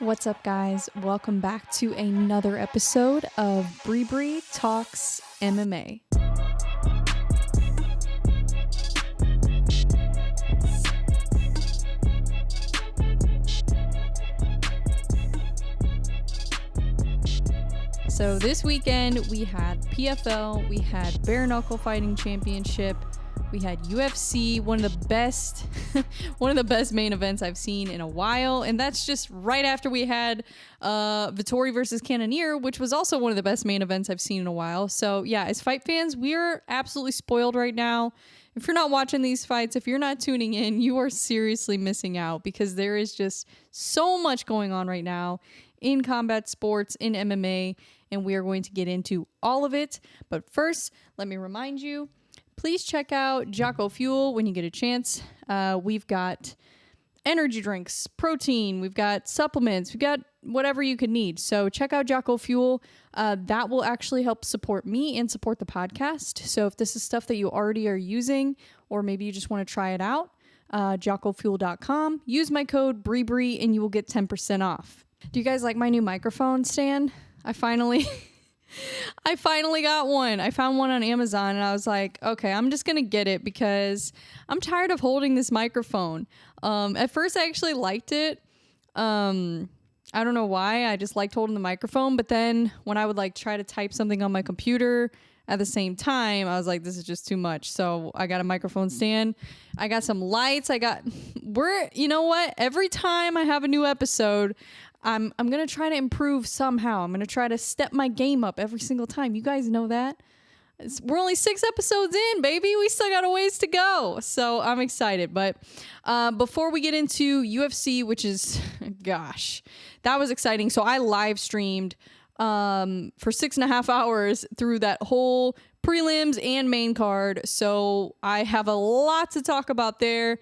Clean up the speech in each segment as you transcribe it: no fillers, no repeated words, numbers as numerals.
What's up, guys? Welcome back to another episode of Bree Talks MMA. So this weekend we had PFL, we had Bare Knuckle Fighting Championship, we had UFC, one of the best main events I've seen in a while, and that's just right after we had Vettori versus Cannonier, which was also one of the best main events I've seen in a while. So yeah, as fight fans, we're absolutely spoiled right now. If you're not watching these fights, if you're not tuning in, you are seriously missing out because there is just so much going on right now in combat sports, in MMA, and we are going to get into all of it. But first, let me remind you, please check out Jocko Fuel when you get a chance. We've got energy drinks, protein, we've got supplements, we've got whatever you could need. So check out Jocko Fuel. That will actually help support me and support the podcast. So if this is stuff that you already are using, or maybe you just want to try it out, jockofuel.com. Use my code BREEBREE and you will get 10% off. Do you guys like my new microphone stand? I finally got one. I found one on Amazon and I was like, okay, I'm just going to get it because I'm tired of holding this microphone. At first I actually liked it. I don't know why. I just liked holding the microphone. But then when I would try to type something on my computer at the same time, I was like, this is just too much. So I got a microphone stand. I got some lights. You know what? Every time I have a new episode, I'm going to try to improve somehow. I'm going to try to step my game up every single time. You guys know that. We're only 6 episodes in, baby. We still got a ways to go. So I'm excited. But before we get into UFC, which is, gosh, that was exciting. So I live streamed for 6.5 hours through that whole prelims and main card. So I have a lot to talk about there.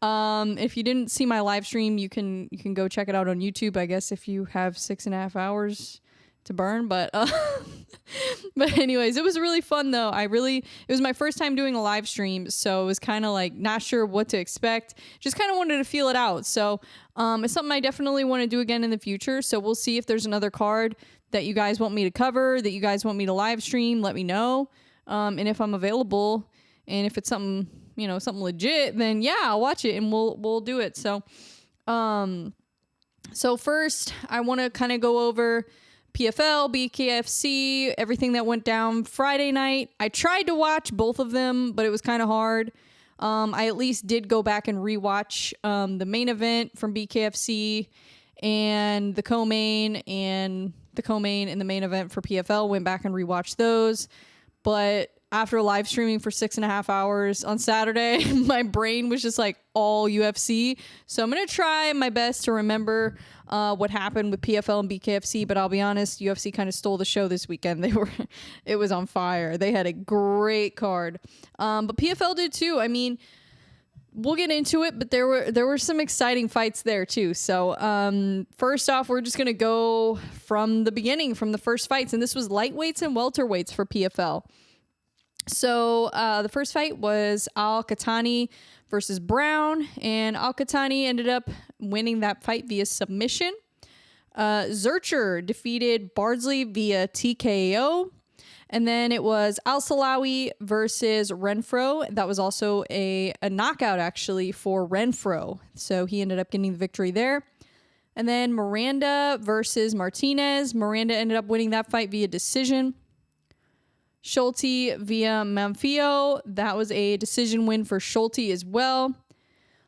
If you didn't see my live stream, you can go check it out on YouTube, I guess, if you have 6.5 hours to burn. But anyways, it was really fun though. It was my first time doing a live stream, so it was kind of not sure what to expect. Just kind of wanted to feel it out. So it's something I definitely want to do again in the future. So we'll see if there's another card that you guys want me to cover, that you guys want me to live stream. Let me know. And if I'm available, and if it's something legit, then yeah, I'll watch it and we'll do it. So first I want to kind of go over PFL, BKFC, everything that went down Friday night. I tried to watch both of them, but it was kind of hard. I at least did go back and rewatch the main event from BKFC and the co-main and the main event for PFL. Went back and rewatched those. But after live streaming for 6.5 hours on Saturday, my brain was just all UFC. So I'm going to try my best to remember what happened with PFL and BKFC. But I'll be honest, UFC kind of stole the show this weekend. It was on fire. They had a great card. But PFL did too. I mean, we'll get into it, but there were some exciting fights there too. So first off, we're just going to go from the beginning, from the first fights. And this was lightweights and welterweights for PFL. So the first fight was Al-Qahtani versus Brown, and Al-Qahtani ended up winning that fight via submission. Zurcher defeated Bardsley via TKO. And then it was Al-Salawi versus Renfro. That was also a knockout, actually, for Renfro. So he ended up getting the victory there. And then Miranda versus Martinez. Miranda ended up winning that fight via decision. Schulte via Manfio. That was a decision win for Schulte as well.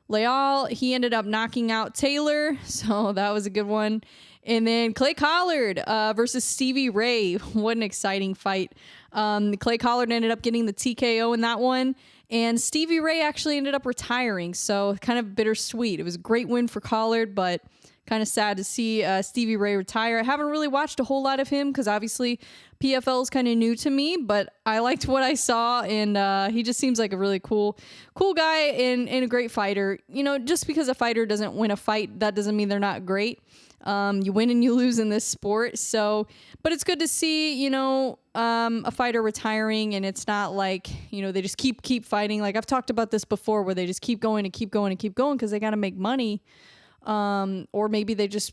Leal, he ended up knocking out Taylor, so that was a good one. And then Clay Collard versus Stevie Ray. What an exciting fight. Clay Collard ended up getting the TKO in that one. And Stevie Ray actually ended up retiring, so kind of bittersweet. It was a great win for Collard, but kind of sad to see Stevie Ray retire. I haven't really watched a whole lot of him because obviously PFL is kind of new to me, but I liked what I saw, and he just seems like a really cool guy and a great fighter. You know, just because a fighter doesn't win a fight, that doesn't mean they're not great. You win and you lose in this sport. So, but it's good to see, a fighter retiring, and it's not they just keep fighting. I've talked about this before, where they just keep going and keep going and keep going because they got to make money. Or maybe they just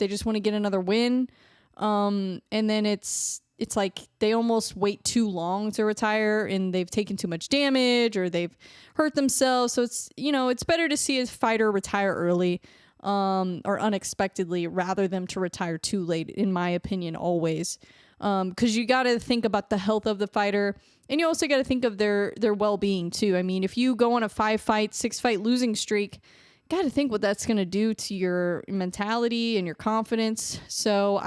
They just want to get another win. And then it's like they almost wait too long to retire, and they've taken too much damage or they've hurt themselves. So it's, it's better to see a fighter retire early, or unexpectedly, rather than to retire too late, in my opinion, always. Because you got to think about the health of the fighter, and you also got to think of their well-being too. I mean, if you go on a 5-fight, 6-fight losing streak, got to think what that's going to do to your mentality and your confidence. So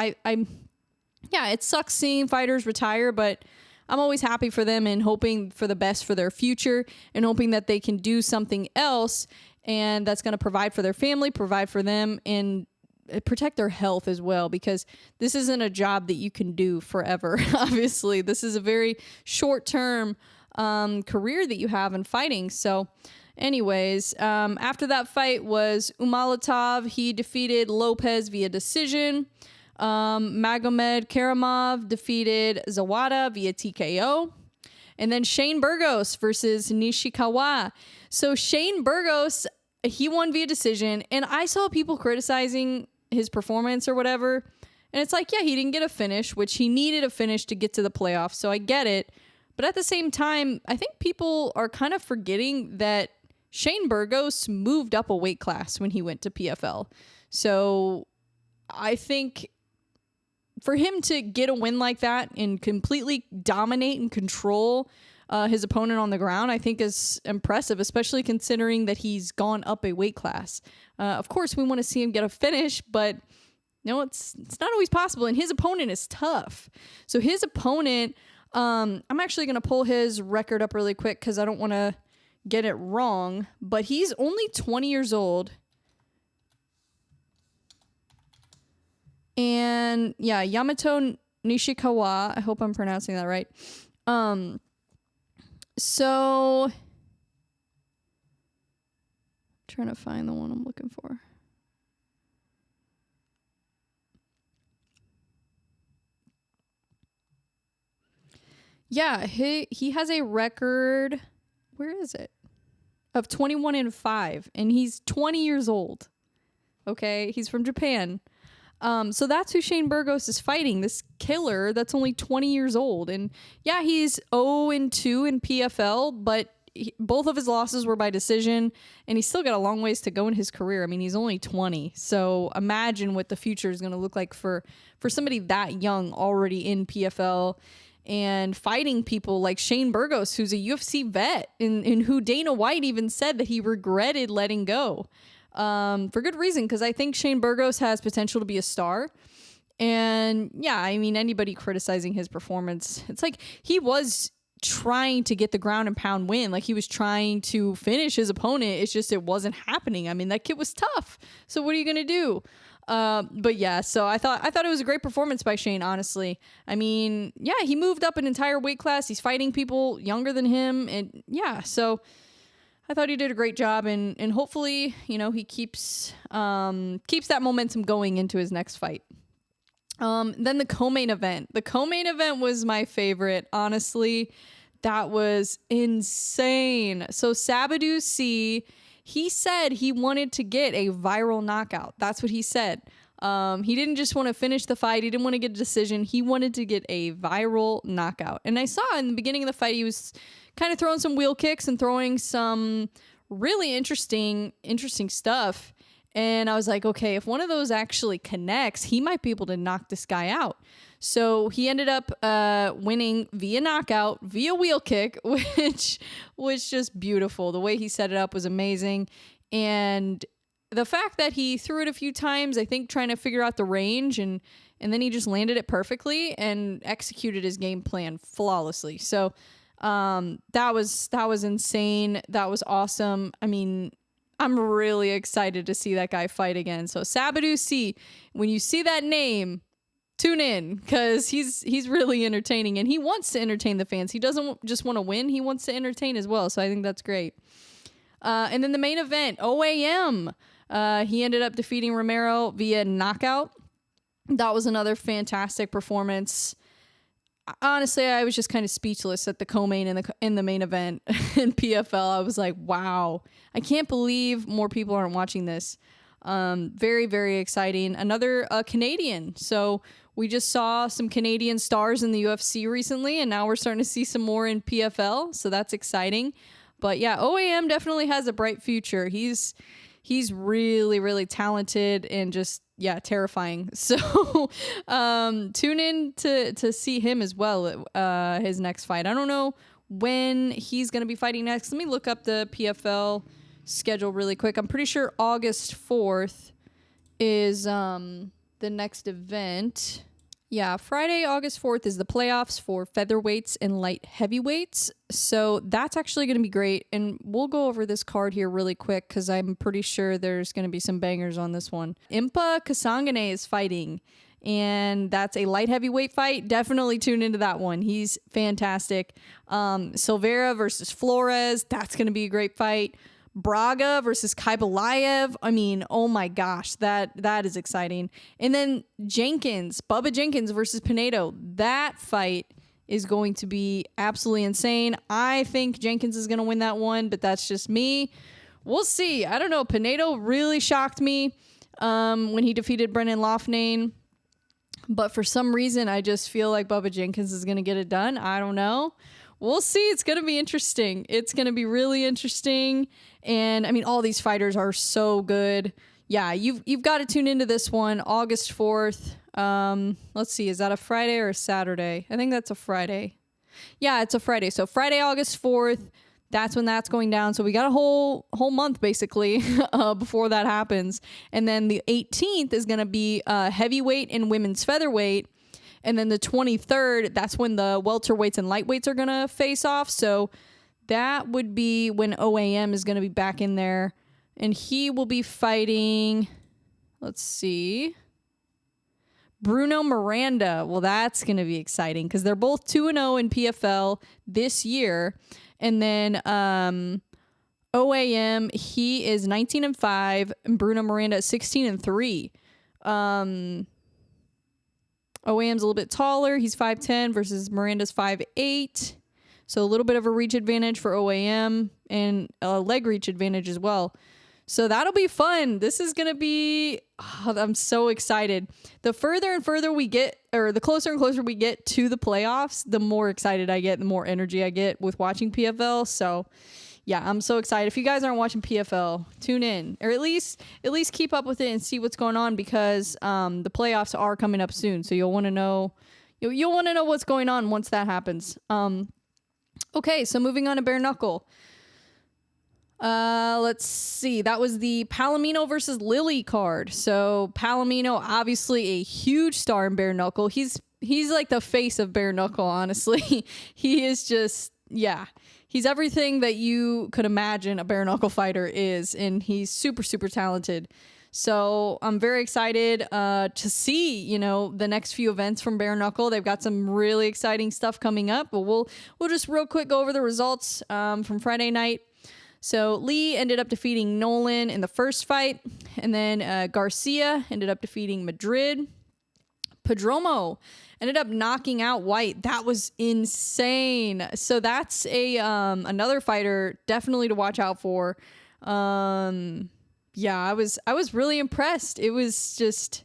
yeah, it sucks seeing fighters retire, but I'm always happy for them and hoping for the best for their future, and hoping that they can do something else, and that's going to provide for their family, provide for them, and protect their health as well, because this isn't a job that you can do forever. Obviously, this is a very short-term career that you have in fighting. So anyways, after that fight was Umalatov. He defeated Lopez via decision. Magomed Karamov defeated Zawada via TKO. And then Shane Burgos versus Nishikawa. So Shane Burgos, he won via decision, and I saw people criticizing his performance or whatever. And it's like, yeah, he didn't get a finish, which he needed a finish to get to the playoffs. So I get it. But at the same time, I think people are kind of forgetting that Shane Burgos moved up a weight class when he went to PFL. So I think for him to get a win like that and completely dominate and control his opponent on the ground, I think is impressive, especially considering that he's gone up a weight class. Of course, we want to see him get a finish, but no, it's not always possible. And his opponent is tough. So his opponent, I'm actually going to pull his record up really quick because I don't want to get it wrong, but he's only 20 years old. And yeah, Yamato Nishikawa, I hope I'm pronouncing that right. So trying to find the one I'm looking for. Yeah, he has a record, where is it? Of 21-5, and he's 20 years old. Okay, he's from Japan. So that's who Shane Burgos is fighting, this killer that's only 20 years old. And yeah, he's 0-2 in PFL, but both of his losses were by decision, and he's still got a long ways to go in his career. I mean, he's only 20. So imagine what the future is going to look like for somebody that young already in PFL and fighting people like Shane Burgos, who's a UFC vet, and who Dana White even said that he regretted letting go. For good reason, because I think Shane Burgos has potential to be a star. And yeah, I mean, anybody criticizing his performance, it's like he was trying to get the ground and pound win. Like, he was trying to finish his opponent. It's just, it wasn't happening. I mean, that kid was tough. So what are you going to do? But yeah, so I thought it was a great performance by Shane, honestly. I mean, yeah, he moved up an entire weight class. He's fighting people younger than him. And yeah, so I thought he did a great job, and hopefully, he keeps that momentum going into his next fight. Then the co-main event. The co-main event was my favorite, honestly. That was insane. So Sabidou Sy, he said he wanted to get a viral knockout. That's what he said. He didn't just want to finish the fight. He didn't want to get a decision. He wanted to get a viral knockout. And I saw in the beginning of the fight, he was kind of throwing some wheel kicks and throwing some really interesting stuff. And I was like, okay, if one of those actually connects, he might be able to knock this guy out. So he ended up winning via knockout, via wheel kick, which was just beautiful. The way he set it up was amazing. And the fact that he threw it a few times, I think trying to figure out the range, and then he just landed it perfectly and executed his game plan flawlessly. So that was insane. That was awesome. I mean, I'm really excited to see that guy fight again. So Sabidou Sy, when you see that name, tune in, because he's really entertaining, and he wants to entertain the fans. He doesn't just want to win. He wants to entertain as well. So I think that's great. And then the main event, OAM. He ended up defeating Romero via knockout. That was another fantastic performance. Honestly, I was just kind of speechless at the co-main in the main event in PFL. I was like, wow, I can't believe more people aren't watching this. Very, very exciting. Another Canadian. So we just saw some Canadian stars in the UFC recently, and now we're starting to see some more in PFL. So that's exciting. But yeah, OAM definitely has a bright future. He's really, really talented and just, yeah, terrifying. So tune in to see him as well, his next fight. I don't know when he's going to be fighting next. Let me look up the PFL schedule really quick. I'm pretty sure August 4th is the next event. Yeah, Friday, August 4th is the playoffs for featherweights and light heavyweights. So that's actually going to be great. And we'll go over this card here really quick because I'm pretty sure there's going to be some bangers on this one. Impa Kasangane is fighting, and that's a light heavyweight fight. Definitely tune into that one. He's fantastic. Silveira versus Flores. That's going to be a great fight. Braga versus Kaibalayev. I mean, oh my gosh, that is exciting. And then Bubba Jenkins versus Pinedo. That fight is going to be absolutely insane. I think Jenkins is going to win that one, but that's just me. We'll see. I don't know. Pinedo really shocked me when he defeated Brendan Loughnane. But for some reason, I just feel like Bubba Jenkins is going to get it done. I don't know. We'll see. It's going to be interesting. It's going to be really interesting. And I mean, all these fighters are so good. Yeah, you've got to tune into this one, August 4th. Let's see. Is that a Friday or a Saturday? I think that's a Friday. Yeah, it's a Friday. So Friday, August 4th. That's when that's going down. So we got a whole month basically before that happens. And then the 18th is going to be heavyweight and women's featherweight. And then the 23rd, that's when the welterweights and lightweights are going to face off. So that would be when OAM is going to be back in there. And he will be fighting, let's see, Bruno Miranda. Well, that's going to be exciting because they're both 2-0 in PFL this year. And then OAM, he is 19-5, and Bruno Miranda is 16-3. OAM's a little bit taller. He's 5'10" versus Miranda's 5'8". So a little bit of a reach advantage for OAM and a leg reach advantage as well. So that'll be fun. This is going to be, I'm so excited. The further and further we get, or the closer and closer we get to the playoffs, the more excited I get, the more energy I get with watching PFL. So yeah, I'm so excited. If you guys aren't watching PFL, tune in, or at least keep up with it and see what's going on, because the playoffs are coming up soon. So you'll want to know, you'll want to know what's going on once that happens. Okay, so moving on to bare knuckle. Let's see. That was the Palomino versus Lilly card. So Palomino, obviously a huge star in bare knuckle. He's like the face of bare knuckle, honestly. He is just, yeah. He's everything that you could imagine a bare knuckle fighter is, and he's super, super talented. So I'm very excited to see, the next few events from bare knuckle. They've got some really exciting stuff coming up, but we'll just real quick go over the results from Friday night. So Lee ended up defeating Nolan in the first fight, and then Garcia ended up defeating Madrid. Padromo ended up knocking out White. That was insane. So that's another fighter definitely to watch out for. Yeah, I was really impressed. It was just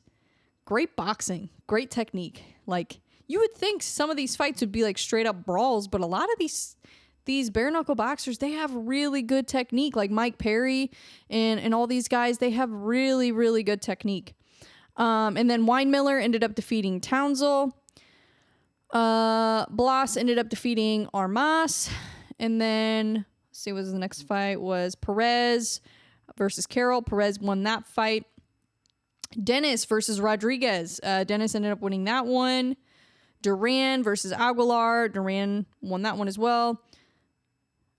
great boxing, great technique. Like, you would think some of these fights would be like straight up brawls, but a lot of these bare knuckle boxers, they have really good technique. Like Mike Perry and all these guys, they have really, really good technique. And then Weinmiller ended up defeating Townsville. Blas ended up defeating Armas. And then, let's see, what was the next fight? Was Perez versus Carroll. Perez won that fight. Dennis versus Rodriguez. Dennis ended up winning that one. Duran versus Aguilar. Duran won that one as well.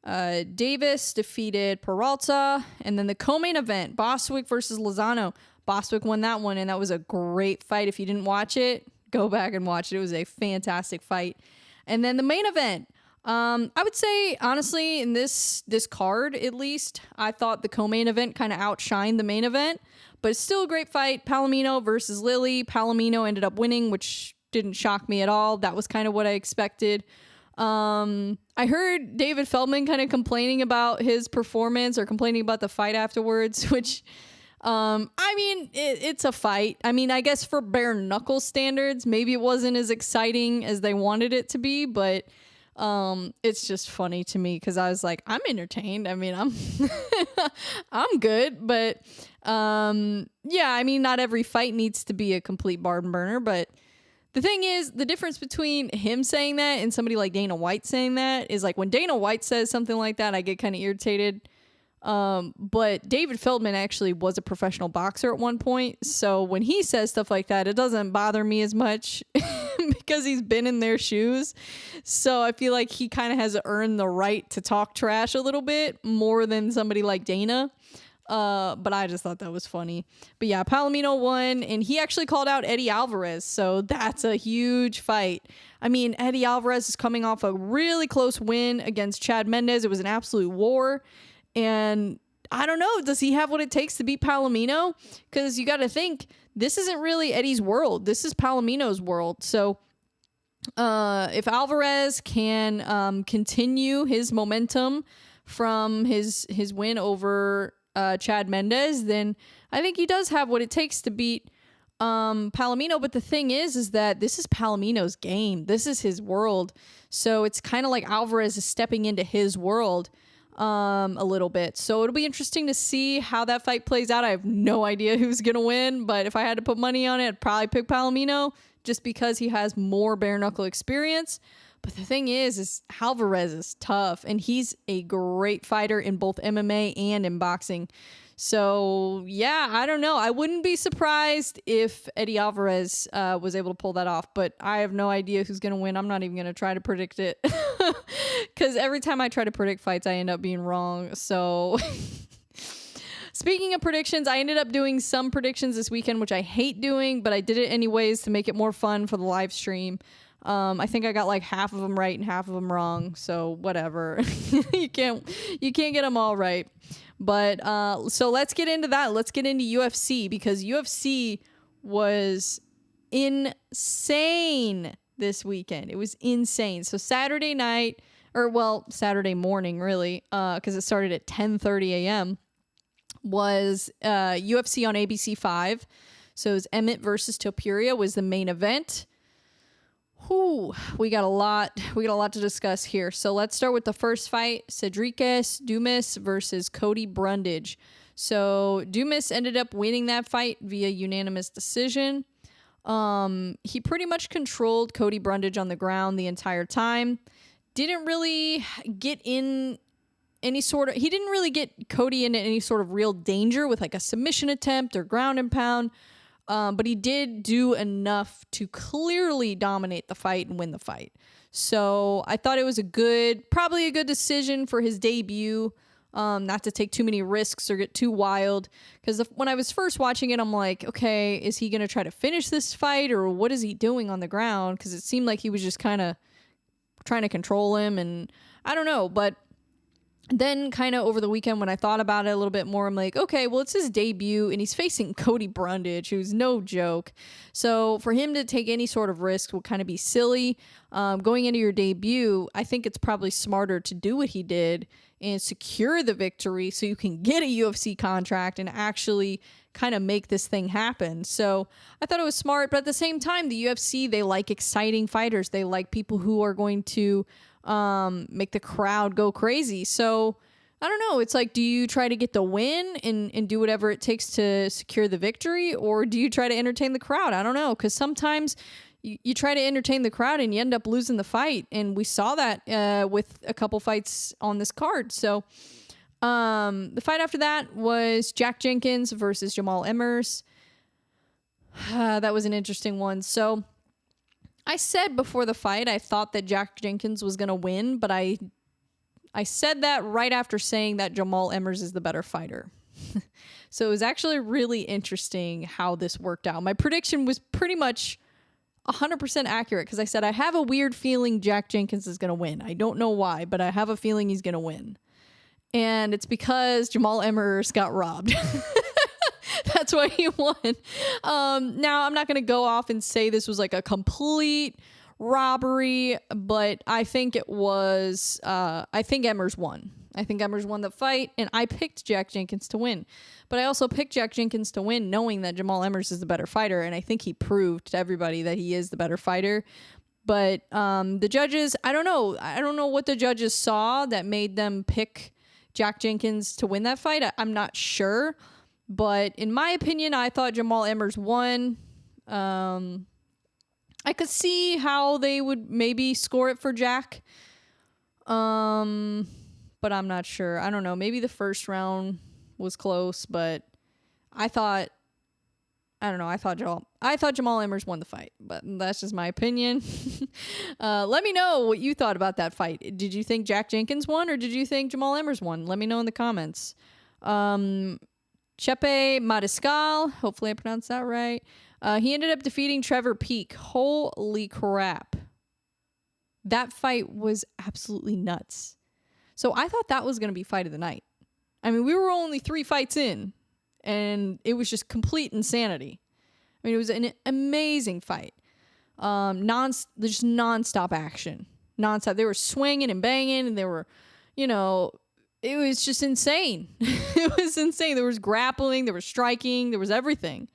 Davis defeated Peralta. And then the co-main event, Bostwick versus Lozano. Bostwick won that one, and that was a great fight. If you didn't watch it, go back and watch it. It was a fantastic fight. And then the main event, I would say, honestly, in this card, at least, I thought the co-main event kind of outshined the main event, but it's still a great fight. Palomino versus Lilly. Palomino ended up winning, which didn't shock me at all. That was kind of what I expected. I heard David Feldman kind of complaining about his performance, or complaining about the fight afterwards, which I mean, it's a fight. I mean, I guess for bare knuckle standards, maybe it wasn't as exciting as they wanted it to be, but it's just funny to me because I was like, I'm entertained. I mean, I'm I'm good, but yeah, I mean, not every fight needs to be a complete barn burner, but the thing is, the difference between him saying that and somebody like Dana White saying that is like when Dana White says something like that, I get kind of irritated. But David Feldman actually was a professional boxer at one point. So when he says stuff like that, it doesn't bother me as much because he's been in their shoes. So I feel like he kind of has earned the right to talk trash a little bit more than somebody like Dana. But I just thought that was funny. But yeah, Palomino won, and he actually called out Eddie Alvarez. So that's a huge fight. I mean, Eddie Alvarez is coming off a really close win against Chad Mendes. It was an absolute war. And I don't know, does he have what it takes to beat Palomino? Because you got to think, this isn't really Eddie's world. This is Palomino's world. So if Alvarez can continue his momentum from his win over Chad Mendes, then I think he does have what it takes to beat Palomino. But the thing is that this is Palomino's game. This is his world. So it's kind of like Alvarez is stepping into his world a little bit. So it'll be interesting to see how that fight plays out. I have no idea who's going to win, but if I had to put money on it, I'd probably pick Palomino just because he has more bare knuckle experience. But the thing is Alvarez is tough, and he's a great fighter in both MMA and in boxing. So, yeah, I don't know. I wouldn't be surprised if Eddie Alvarez was able to pull that off, but I have no idea who's going to win. I'm not even going to try to predict it because every time I try to predict fights, I end up being wrong. So, speaking of predictions, I ended up doing some predictions this weekend, which I hate doing, but I did it anyways to make it more fun for the live stream. I think I got like half of them right and half of them wrong. So whatever. you can't get them all right. But so let's get into that. Let's get into UFC because UFC was insane this weekend. It was insane. So Saturday night, or well, Saturday morning really, because it started at 10:30 a.m. was UFC on ABC 5. So it was Emmett versus Topuria was the main event. Whew, we got a lot to discuss here. So let's start with the first fight, Cedriques Dumas versus Cody Brundage. So Dumas ended up winning that fight via unanimous decision. He pretty much controlled Cody Brundage on the ground the entire time. Didn't really get in he didn't really get Cody into any sort of real danger with like a submission attempt or ground and pound. But he did do enough to clearly dominate the fight and win the fight. So I thought it was probably a good decision for his debut, not to take too many risks or get too wild. Because when I was first watching it, I'm like, okay, is he going to try to finish this fight or what is he doing on the ground? Because it seemed like he was just kind of trying to control him, and I don't know, but then kind of over the weekend when I thought about it a little bit more, I'm like, okay, well, it's his debut and he's facing Cody Brundage, who's no joke. So for him to take any sort of risk would kind of be silly. Going into your debut, I think it's probably smarter to do what he did and secure the victory so you can get a UFC contract and actually kind of make this thing happen. So I thought it was smart, but at the same time, the UFC, they like exciting fighters. They like people who are going to make the crowd go crazy. So I don't know. It's like, do you try to get the win and do whatever it takes to secure the victory, or do you try to entertain the crowd? I don't know. Because sometimes you try to entertain the crowd and you end up losing the fight. And we saw that with a couple fights on this card. So the fight after that was Jack Jenkins versus Jamal Emmers. That was an interesting one. So I said before the fight, I thought that Jack Jenkins was going to win, but I said that right after saying that Jamal Emmers is the better fighter. So it was actually really interesting how this worked out. My prediction was pretty much 100% accurate because I said, I have a weird feeling Jack Jenkins is going to win. I don't know why, but I have a feeling he's going to win. And it's because Jamal Emmers got robbed. That's why he won. Now, I'm not going to go off and say this was like a complete robbery, but I think it was, I think Emmers won. I think Emmers won the fight, and I picked Jack Jenkins to win. But I also picked Jack Jenkins to win knowing that Jamal Emmers is the better fighter, and I think he proved to everybody that he is the better fighter. But the judges, I don't know. I don't know what the judges saw that made them pick Jack Jenkins to win that fight. I'm not sure. But in my opinion, I thought Jamal Emmers won. I could see how they would maybe score it for Jack. But I'm not sure. I don't know. Maybe the first round was close, but I thought Jamal Emmers won the fight, but that's just my opinion. Let me know what you thought about that fight. Did you think Jack Jenkins won, or did you think Jamal Emmers won? Let me know in the comments. Chepe Mariscal, hopefully I pronounced that right. He ended up defeating Trevor Peek. Holy crap. That fight was absolutely nuts. So I thought that was going to be fight of the night. I mean, we were only 3 fights in, and it was just complete insanity. I mean, it was an amazing fight. Just nonstop action. Nonstop. They were swinging and banging, and they were, it was just insane. It was insane. There was grappling, there was striking, there was everything.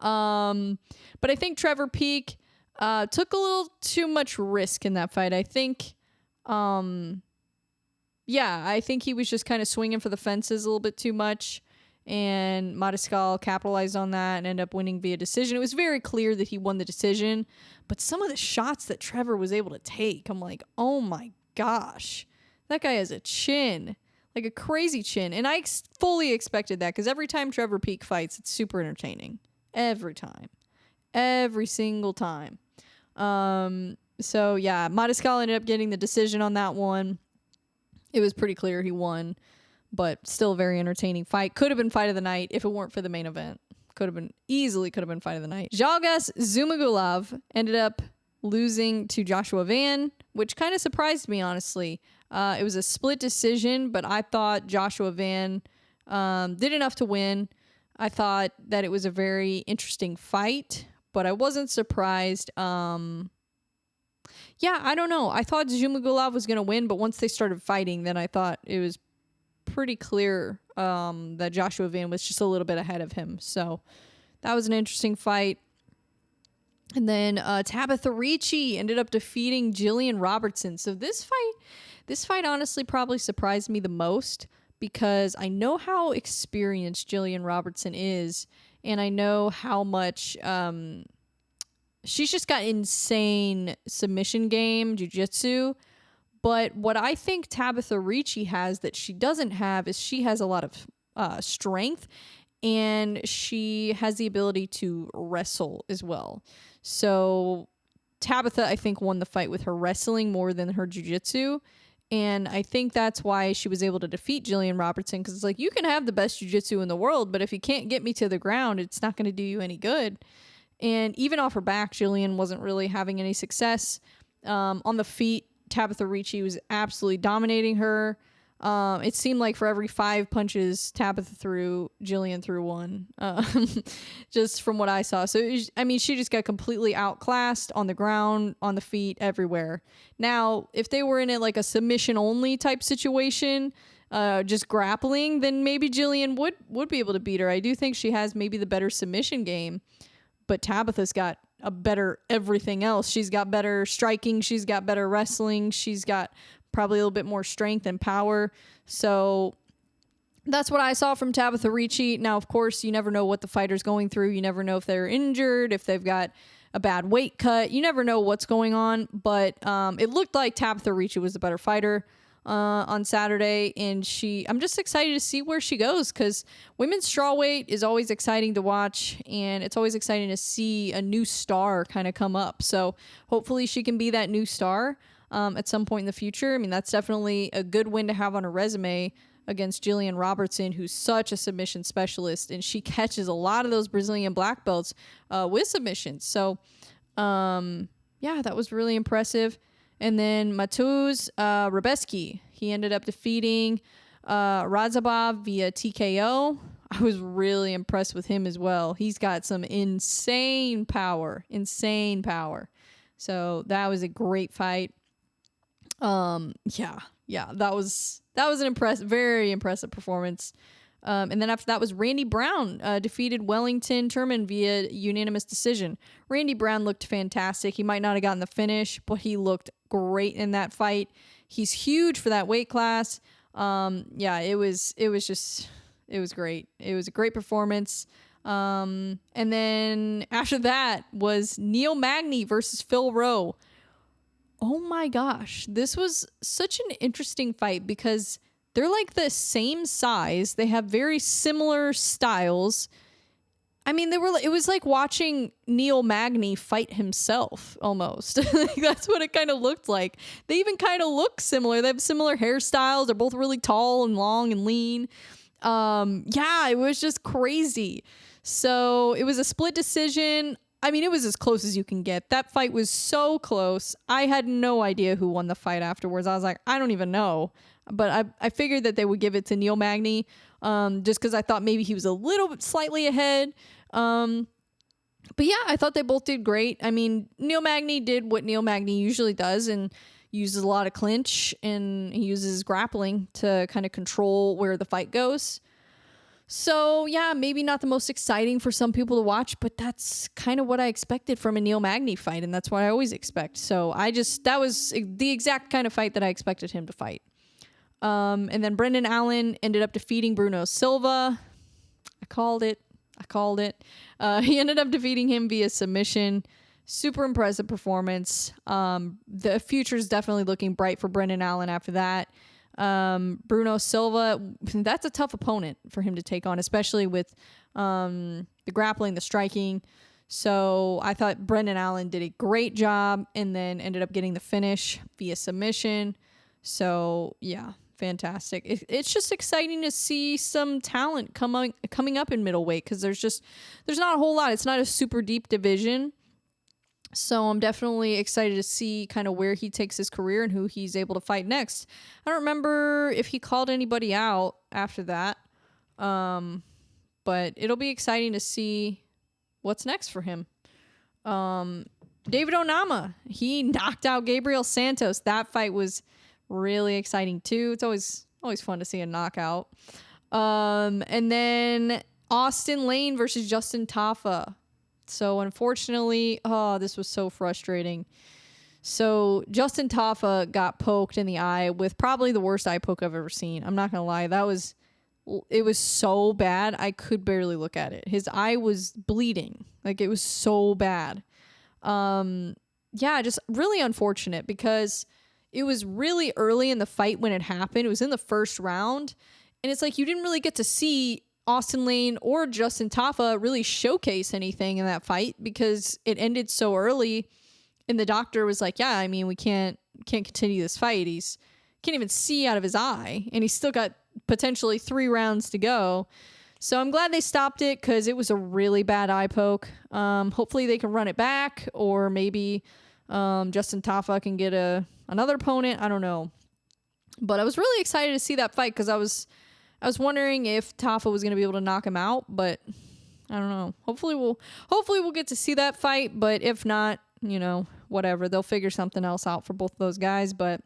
But I think Trevor Peek took a little too much risk in that fight. I think, I think he was just kind of swinging for the fences a little bit too much, and Mariscal capitalized on that and ended up winning via decision. It was very clear that he won the decision, but some of the shots that Trevor was able to take, I'm like, oh my gosh, that guy has a chin, like a crazy chin. And I fully expected that, because every time Trevor Peek fights, it's super entertaining. Every time. Every single time. So yeah, Mariscal ended up getting the decision on that one. It was pretty clear he won, but still a very entertaining fight. Could have been fight of the night if it weren't for the main event. Could have been fight of the night. Zhalgas Zhumagulov ended up losing to Joshua Van, which kind of surprised me, honestly. It was a split decision, but I thought Joshua Van did enough to win. I thought that it was a very interesting fight, but I wasn't surprised. I don't know. I thought Zhumagulov was going to win, but once they started fighting, then I thought it was pretty clear that Joshua Van was just a little bit ahead of him. So that was an interesting fight. And then Tabitha Ricci ended up defeating Jillian Robertson. So this fight honestly probably surprised me the most, because I know how experienced Jillian Robertson is, and I know how much she's just got insane submission game, jiu-jitsu. But what I think Tabitha Ricci has that she doesn't have is she has a lot of strength, and she has the ability to wrestle as well. So Tabitha, I think, won the fight with her wrestling more than her jiu-jitsu. And I think that's why she was able to defeat Jillian Robertson, because it's like, you can have the best jiu-jitsu in the world, but if you can't get me to the ground, it's not going to do you any good. And even off her back, Jillian wasn't really having any success. On the feet, Tabitha Ricci was absolutely dominating her. It seemed like for every 5 punches Tabitha threw, Jillian threw 1, just from what I saw. So, she just got completely outclassed on the ground, on the feet, everywhere. Now, if they were in it like a submission-only type situation, just grappling, then maybe Jillian would be able to beat her. I do think she has maybe the better submission game, but Tabitha's got a better everything else. She's got better striking. She's got better wrestling. She's got probably a little bit more strength and power. So that's what I saw from Tabitha Ricci. Now, of course, you never know what the fighter's going through. You never know if they're injured, if they've got a bad weight cut. You never know what's going on. But it looked like Tabitha Ricci was the better fighter on Saturday. And I'm just excited to see where she goes, because women's strawweight is always exciting to watch. And it's always exciting to see a new star kind of come up. So hopefully she can be that new star at some point in the future. I mean, that's definitely a good win to have on her resume against Jillian Robertson, who's such a submission specialist, and she catches a lot of those Brazilian black belts with submissions. So, that was really impressive. And then Mateusz Rebeski, he ended up defeating Razabov via TKO. I was really impressed with him as well. He's got some insane power. So that was a great fight. yeah, that was an very impressive performance. And then after that was Randy Brown defeated Wellington Turman via unanimous decision. Randy Brown looked fantastic. He might not have gotten the finish, but he looked great in that fight. He's huge for that weight class. Yeah, it was great. It was a great performance. And then after that was Neil Magny versus Phil Rowe. Oh my gosh, this was such an interesting fight because they're like the same size. They have very similar styles. I mean, it was like watching Neil Magny fight himself almost. That's what it kind of looked like. They even kind of look similar. They have similar hairstyles. They're both really tall and long and lean. Yeah, it was just crazy. So it was a split decision. I mean, it was as close as you can get. That fight was so close. I had no idea who won the fight afterwards. I was like, I don't even know. But I figured that they would give it to Neil Magny, just because I thought maybe he was a little bit slightly ahead. But yeah, I thought they both did great. I mean, Neil Magny did what Neil Magny usually does and uses a lot of clinch, and he uses grappling to kind of control where the fight goes. So yeah, maybe not the most exciting for some people to watch, but that's kind of what I expected from a Neil Magny fight, and that's what I always expect. So that was the exact kind of fight that I expected him to fight. And then Brendan Allen ended up defeating Bruno Silva. I called it. He ended up defeating him via submission. Super impressive performance. The future's definitely looking bright for Brendan Allen after that. Bruno Silva, that's a tough opponent for him to take on, especially with the grappling, the striking. So I thought Brendan Allen did a great job and then ended up getting the finish via submission. So yeah, fantastic. It's just exciting to see some talent coming up in middleweight, because there's not a whole lot. It's not a super deep division. So I'm definitely excited to see kind of where he takes his career and who he's able to fight next. I don't remember if he called anybody out after that. But it'll be exciting to see what's next for him. David Onama, he knocked out Gabriel Santos. That fight was really exciting too. It's always fun to see a knockout. And then Austin Lane versus Justin Tafa. So unfortunately, this was so frustrating. So Justin Tafa got poked in the eye with probably the worst eye poke I've ever seen. I'm not gonna lie, it was so bad I could barely look at it. His eye was bleeding, like it was so bad. Yeah, just really unfortunate because it was really early in the fight when it happened. It was in the first round, and it's like you didn't really get to see Austin Lane or Justin Tafa really showcase anything in that fight because it ended so early, and the doctor was like, yeah, I mean, we can't continue this fight. He's can't even see out of his eye, and he's still got potentially 3 rounds to go. So I'm glad they stopped it because it was a really bad eye poke. Hopefully they can run it back, or maybe Justin Tafa can get another opponent. I don't know. But I was really excited to see that fight because I was wondering if Tafa was going to be able to knock him out, but I don't know. Hopefully we'll get to see that fight, but if not, whatever. They'll figure something else out for both of those guys, but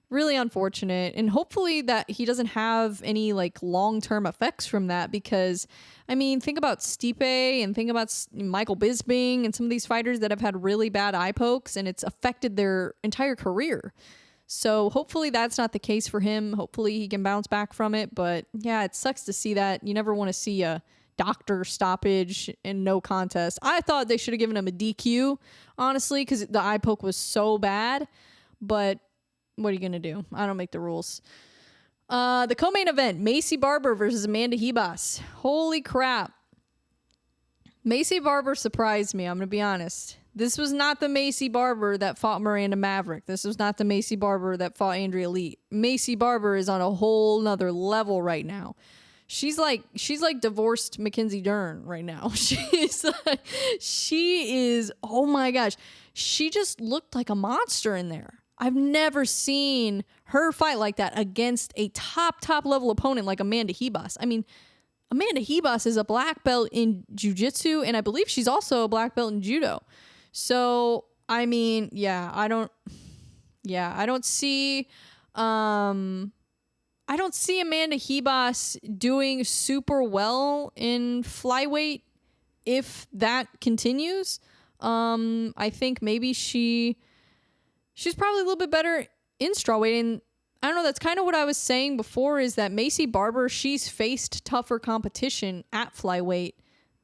really unfortunate. And hopefully that he doesn't have any like long-term effects from that, because I mean, think about Stipe and think about Michael Bisping and some of these fighters that have had really bad eye pokes and it's affected their entire career. So hopefully that's not the case for him. Hopefully he can bounce back from it. But yeah, it sucks to see that. You never want to see a doctor stoppage and no contest. I thought they should have given him a DQ, honestly, because the eye poke was so bad. But what are you going to do? I don't make the rules. The co-main event, Macy Barber versus Amanda Ribas. Holy crap. Macy Barber surprised me, I'm going to be honest. This was not the Macy Barber that fought Miranda Maverick. This was not the Macy Barber that fought Andrea Lee. Macy Barber is on a whole nother level right now. She's like divorced Mackenzie Dern right now. She is, oh my gosh. She just looked like a monster in there. I've never seen her fight like that against a top level opponent like Amanda Ribas. I mean, Amanda Ribas is a black belt in jiu-jitsu, and I believe she's also a black belt in judo. So, I mean, I don't see I don't see Amanda Hebos doing super well in flyweight if that continues. I think maybe she's probably a little bit better in strawweight. And I don't know, that's kind of what I was saying before, is that Macy Barber, she's faced tougher competition at flyweight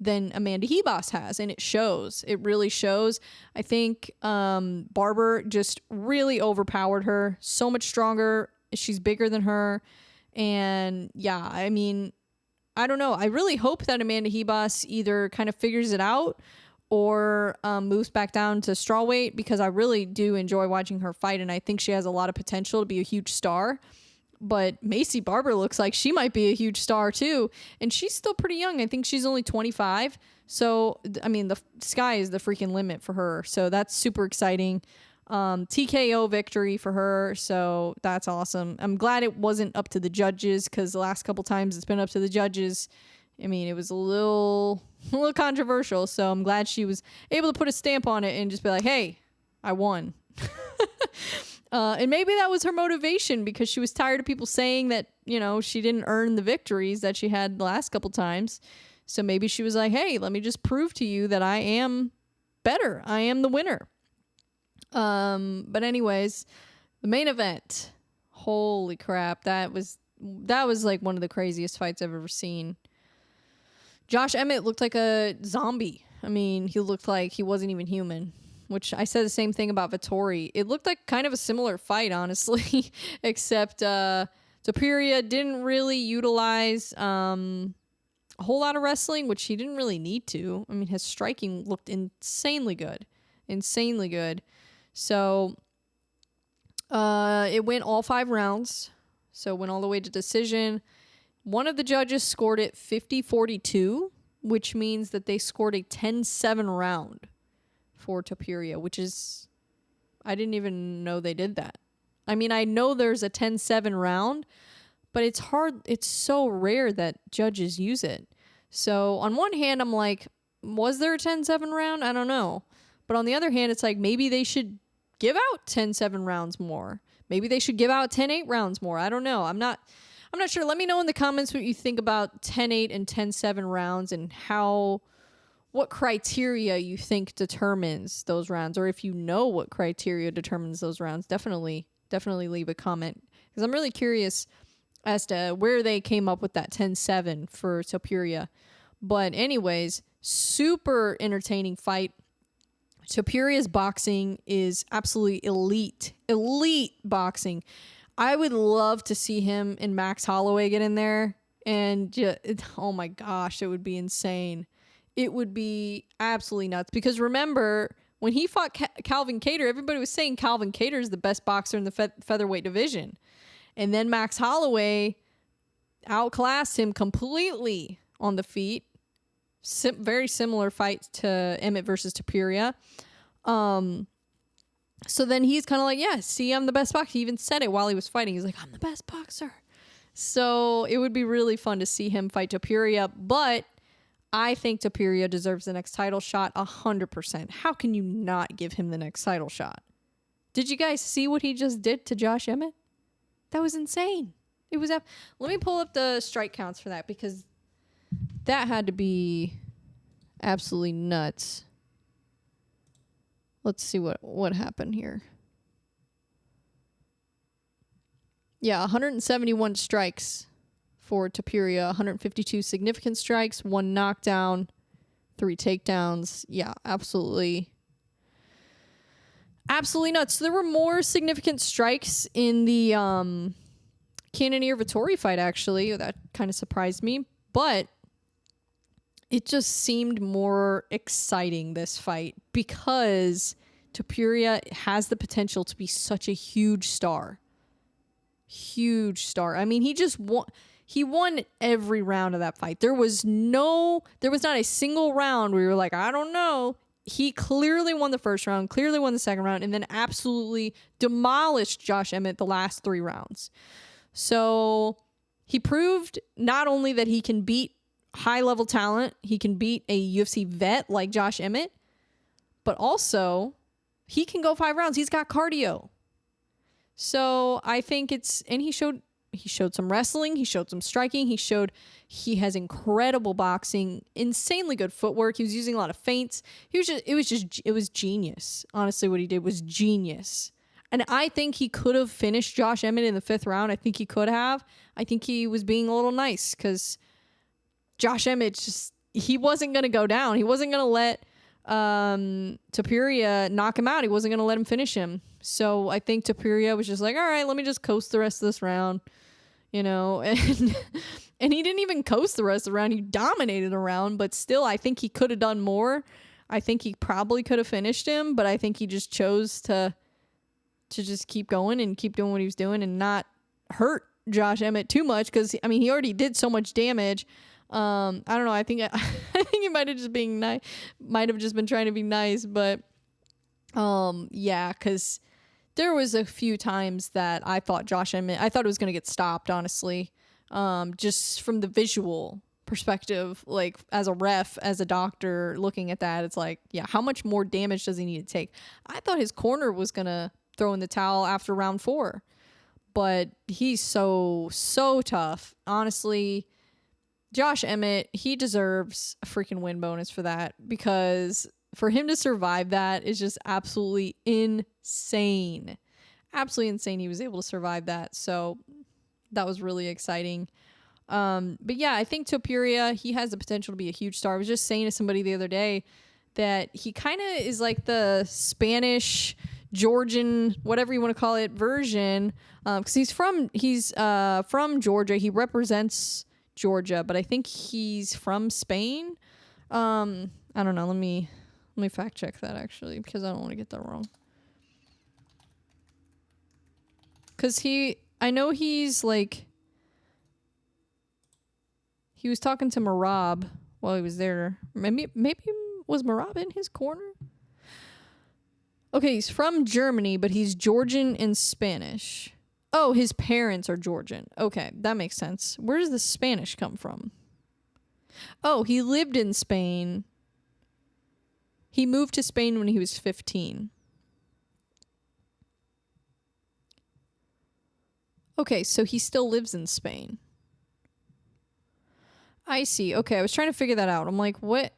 than Amanda Hebos has, and it shows. It really shows. I think Barber just really overpowered her. So much stronger. She's bigger than her. And yeah, I mean, I don't know. I really hope that Amanda Hebos either kind of figures it out or moves back down to strawweight, because I really do enjoy watching her fight, and I think she has a lot of potential to be a huge star. But Macy Barber looks like she might be a huge star too, and she's still pretty young. I think she's only 25. So, I mean, the sky is the freaking limit for her. So that's super exciting. TKO victory for her, so that's awesome. I'm glad it wasn't up to the judges, because the last couple times it's been up to the judges, I mean, it was a little controversial. So I'm glad she was able to put a stamp on it and just be like, hey, I won. And maybe that was her motivation, because she was tired of people saying that, you know, she didn't earn the victories that she had the last couple times. So maybe she was like, hey, let me just prove to you that I am better. I am the winner. But anyways, the main event, holy crap. That was like one of the craziest fights I've ever seen. Josh Emmett looked like a zombie. I mean, he looked like he wasn't even human, which I said the same thing about Vettori. It looked like kind of a similar fight, honestly, except, Topuria didn't really utilize, a whole lot of wrestling, which he didn't really need to. I mean, his striking looked insanely good. So, it went all 5 rounds. So it went all the way to decision. One of the judges scored it 50-42, which means that they scored a 10-7 round for Topuria, which is, I didn't even know they did that. I mean, I know there's a 10-7 round, but it's hard. It's so rare that judges use it. So on one hand, I'm like, was there a 10-7 round? I don't know. But on the other hand, it's like, maybe they should give out 10-7 rounds more. Maybe they should give out 10-8 rounds more. I don't know. I'm not sure. Let me know in the comments what you think about 10-8 and 10-7 rounds, and what criteria you think determines those rounds, or if you know what criteria determines those rounds. Definitely leave a comment, because I'm really curious as to where they came up with that 10-7 for Topuria. But anyways, super entertaining fight. Topuria's boxing is absolutely elite boxing. I would love to see him and Max Holloway get in there, and oh my gosh, it would be insane. It would be absolutely nuts, because remember, when he fought Calvin Kattar, everybody was saying Calvin Kattar is the best boxer in the featherweight division. And then Max Holloway outclassed him completely on the feet. Very similar fight to Emmett versus Topuria. So then he's kind of like, yeah, see, I'm the best boxer. He even said it while he was fighting. He's like, I'm the best boxer. So it would be really fun to see him fight Topuria, but I think Topuria deserves the next title shot 100%. How can you not give him the next title shot? Did you guys see what he just did to Josh Emmett? That was insane. It was let me pull up the strike counts for that, because that had to be absolutely nuts. Let's see what happened here. Yeah, 171 strikes for Topuria, 152 significant strikes, 1 knockdown, 3 takedowns. Yeah, absolutely nuts. So there were more significant strikes in the Cannonier-Vettori fight, actually. That kind of surprised me, but it just seemed more exciting, this fight, because Topuria has the potential to be such a huge star. I mean, he won every round of that fight. There was not a single round where you were like, I don't know. He clearly won the first round, clearly won the second round, and then absolutely demolished Josh Emmett the last 3 rounds. So he proved not only that he can beat high-level talent, he can beat a UFC vet like Josh Emmett, but also he can go 5 rounds. He's got cardio. So I think and he showed some wrestling, he showed some striking, he has incredible boxing, insanely good footwork. He was using a lot of feints. It was genius. Honestly, what he did was genius. And I think he could have finished Josh Emmett in the 5th round. I think he could have. I think he was being a little nice because Josh Emmett he wasn't going to go down. He wasn't going to let Topuria knock him out. He wasn't going to let him finish him. So I think Topuria was just like, all right, let me just coast the rest of this round, and he didn't even coast the rest of the round. He dominated the round, but still, I think he could have done more. I think he probably could have finished him, but I think he just chose to just keep going and keep doing what he was doing and not hurt Josh Emmett too much because, he already did so much damage. I don't know. I think he might have just been trying to be nice, but yeah, because there was a few times that I thought it was going to get stopped, honestly, just from the visual perspective, like as a ref, as a doctor looking at that, it's like, yeah, how much more damage does he need to take? I thought his corner was going to throw in the towel after round 4, but he's so tough. Honestly, Josh Emmett, he deserves a freaking win bonus for that, because for him to survive that is just absolutely insane. Absolutely insane he was able to survive that. So that was really exciting. But yeah, I think Topuria, he has the potential to be a huge star. I was just saying to somebody the other day that he kind of is like the Spanish, Georgian, whatever you want to call it, version. Because he's from Georgia. He represents Georgia, but I think he's from Spain. I don't know. Let me fact check that actually, because I don't want to get that wrong. Because I know he's like, he was talking to Marab while he was there. Maybe was Marab in his corner? Okay, he's from Germany, but he's Georgian and Spanish. Oh, his parents are Georgian. Okay, that makes sense. Where does the Spanish come from? Oh, he lived in Spain. He moved to Spain when he was 15. Okay, so he still lives in Spain. I see. Okay, I was trying to figure that out. I'm like, what?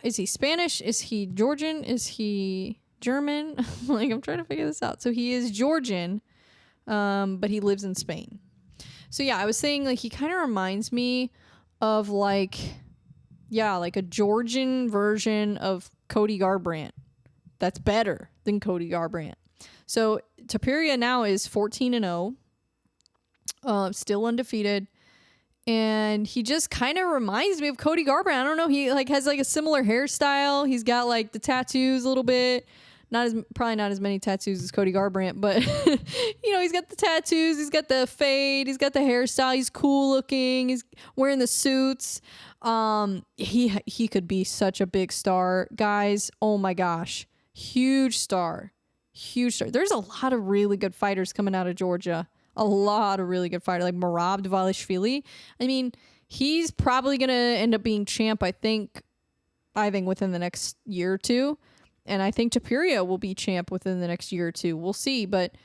Is he Spanish? Is he Georgian? Is he German? I'm trying to figure this out. So he is Georgian, but he lives in Spain. So yeah, I was saying like he kind of reminds me of like a Georgian version of Cody Garbrandt. That's better than Cody Garbrandt. So Topuria now is 14-0, still undefeated. And he just kind of reminds me of Cody Garbrandt. I don't know. He like has like a similar hairstyle. He's got like the tattoos a little bit. Probably not as many tattoos as Cody Garbrandt, but he's got the tattoos. He's got the fade. He's got the hairstyle. He's cool looking. He's wearing the suits. He could be such a big star, guys. Oh my gosh, huge star. There's a lot of really good fighters coming out of Georgia. A lot of really good fighters like Marab Dvalishvili. I mean, he's probably going to end up being champ, I think within the next year or two. And I think Topuria will be champ within the next year or two. We'll see. But,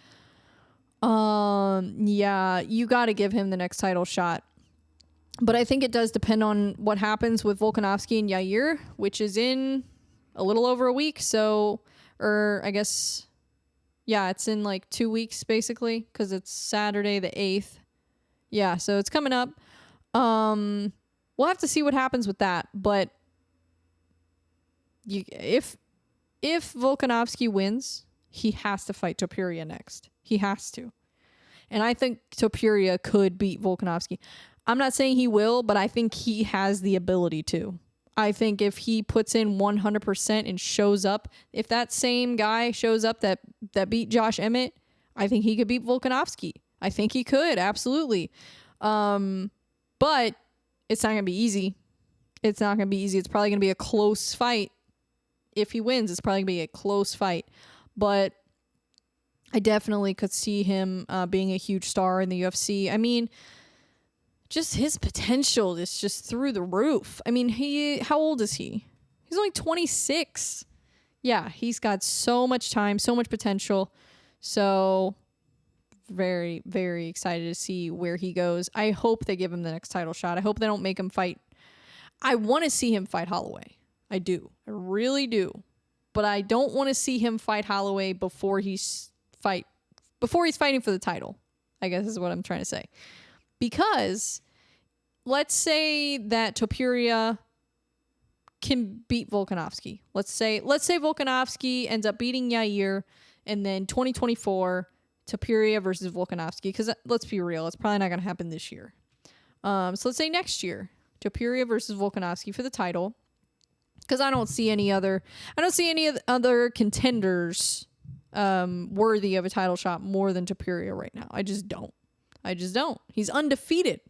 yeah, you got to give him the next title shot. But I think it does depend on what happens with Volkanovski and Yair, which is in a little over a week. So, or I guess... yeah, it's in like 2 weeks basically, because it's Saturday the 8th. Yeah, so it's coming up. We'll have to see what happens with that. But if Volkanovski wins, he has to fight Topuria next. He has to. And I think Topuria could beat Volkanovski. I'm not saying he will, but I think he has the ability to. I think if he puts in 100% and shows up, if that same guy shows up that beat Josh Emmett, I think he could beat Volkanovski. I think he could, absolutely. But it's not going to be easy. It's not going to be easy. It's probably going to be a close fight. If he wins, it's probably going to be a close fight. But I definitely could see him being a huge star in the UFC. I mean... just his potential is just through the roof. I mean, how old is he? He's only 26. Yeah, he's got so much time, so much potential. So, very, very excited to see where he goes. I hope they give him the next title shot. I hope they don't make him fight. I want to see him fight Holloway. I do. I really do. But I don't want to see him fight Holloway before he's fighting for the title, I guess is what I'm trying to say. Because let's say that Topuria can beat Volkanovski. Let's say Volkanovski ends up beating Yair, and then 2024 Topuria versus Volkanovski. Because let's be real, it's probably not going to happen this year. So let's say next year, Topuria versus Volkanovski for the title. Because I don't see any other contenders worthy of a title shot more than Topuria right now. I just don't. He's undefeated.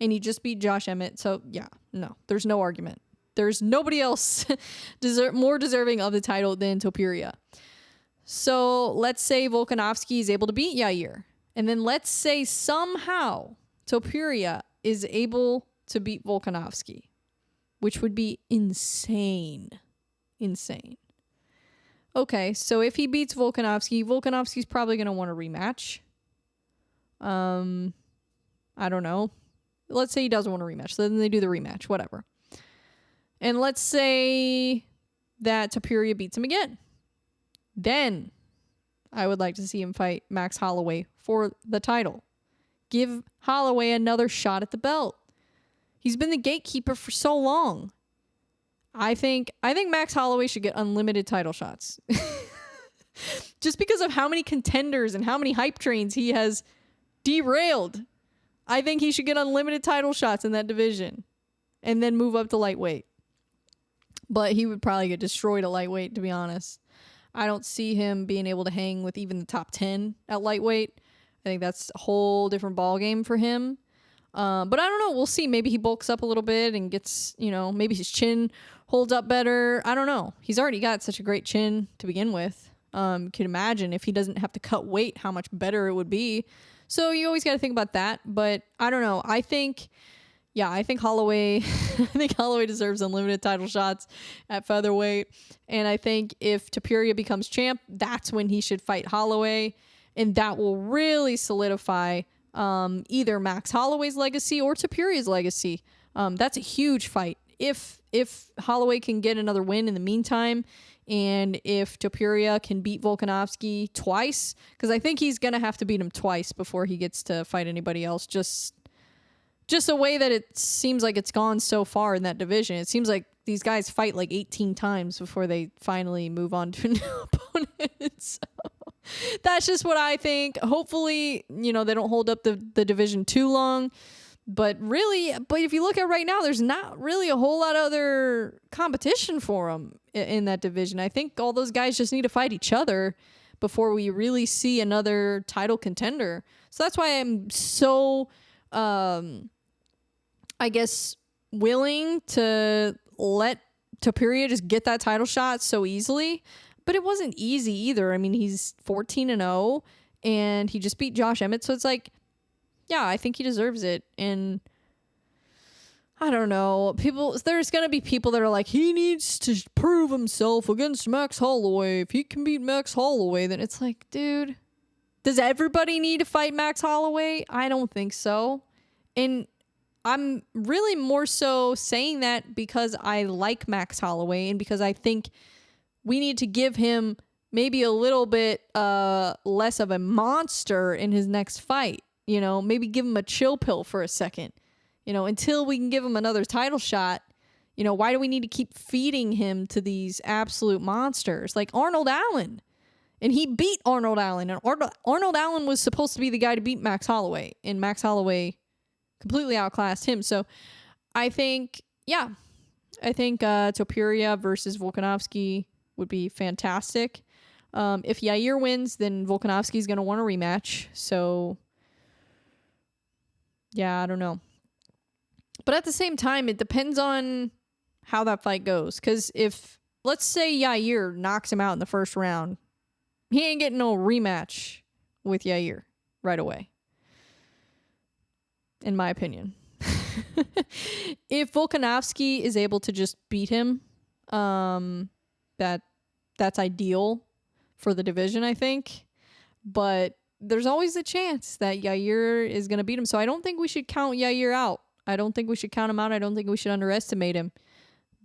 And he just beat Josh Emmett. So yeah, no, there's no argument. There's nobody else more deserving of the title than Topuria. So let's say Volkanovski is able to beat Yair. And then let's say somehow Topuria is able to beat Volkanovski, which would be insane. Okay, so if he beats Volkanovski's probably going to want a rematch. I don't know. Let's say he doesn't want a rematch. So then they do the rematch, whatever. And let's say that Topuria beats him again. Then I would like to see him fight Max Holloway for the title. Give Holloway another shot at the belt. He's been the gatekeeper for so long. I think Max Holloway should get unlimited title shots. Just because of how many contenders and how many hype trains he has derailed. I think he should get unlimited title shots in that division and then move up to lightweight. But he would probably get destroyed at lightweight, to be honest. I don't see him being able to hang with even the top 10 at lightweight. I think that's a whole different ballgame for him. But I don't know. We'll see. Maybe he bulks up a little bit and gets, maybe his chin holds up better. I don't know. He's already got such a great chin to begin with. Can imagine if he doesn't have to cut weight, how much better it would be. So you always got to think about that. But I don't know. I think Holloway, Holloway deserves unlimited title shots at featherweight. And I think if Topuria becomes champ, that's when he should fight Holloway. And that will really solidify either Max Holloway's legacy or Topuria's legacy. That's a huge fight. If Holloway can get another win in the meantime, and if Topuria can beat Volkanovski twice, because I think he's gonna have to beat him twice before he gets to fight anybody else. Just the way that it seems like it's gone so far in that division. It seems like these guys fight like 18 times before they finally move on to a new opponent. So that's just what I think. Hopefully, they don't hold up the division too long. But if you look at right now, there's not really a whole lot of other competition for them in that division. I think all those guys just need to fight each other before we really see another title contender. So that's why I'm so, willing to let Topuria just get that title shot so easily. But it wasn't easy either. I mean, he's 14-0 and he just beat Josh Emmett. So it's like, yeah, I think he deserves it. And I don't know. There's going to be people that are like, he needs to prove himself against Max Holloway. If he can beat Max Holloway, then it's like, dude, does everybody need to fight Max Holloway? I don't think so. And I'm really more so saying that because I like Max Holloway and because I think we need to give him maybe a little bit less of a monster in his next fight. Maybe give him a chill pill for a second, until we can give him another title shot. Why do we need to keep feeding him to these absolute monsters like Arnold Allen? And he beat Arnold Allen. And Arnold Allen was supposed to be the guy to beat Max Holloway. And Max Holloway completely outclassed him. So I think Topuria versus Volkanovski would be fantastic. If Yair wins, then Volkanovski's going to want a rematch. So yeah, I don't know. But at the same time, it depends on how that fight goes. Because if, let's say Yair knocks him out in the first round, he ain't getting no rematch with Yair right away. In my opinion. If Volkanovski is able to just beat him, that's ideal for the division, I think. But there's always a chance that Yair is going to beat him. So I don't think we should count Yair out. I don't think we should count him out. I don't think we should underestimate him.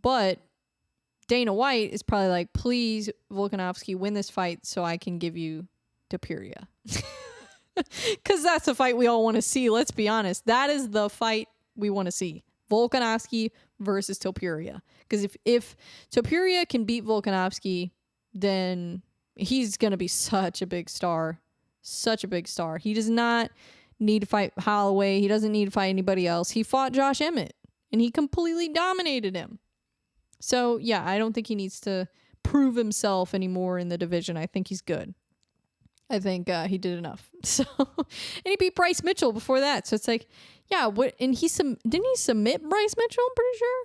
But Dana White is probably like, please, Volkanovski, win this fight so I can give you Topuria. Because that's the fight we all want to see. Let's be honest. That is the fight we want to see. Volkanovski versus Topuria. Because if Topuria can beat Volkanovski, then he's going to be such a big star. Such a big star. He does not need to fight Holloway. He doesn't need to fight anybody else. He fought Josh Emmett, and he completely dominated him. So, yeah, I don't think he needs to prove himself anymore in the division. I think he's good. I think he did enough. So, and he beat Bryce Mitchell before that. So it's like, yeah, what? And didn't he submit Bryce Mitchell? I'm pretty sure.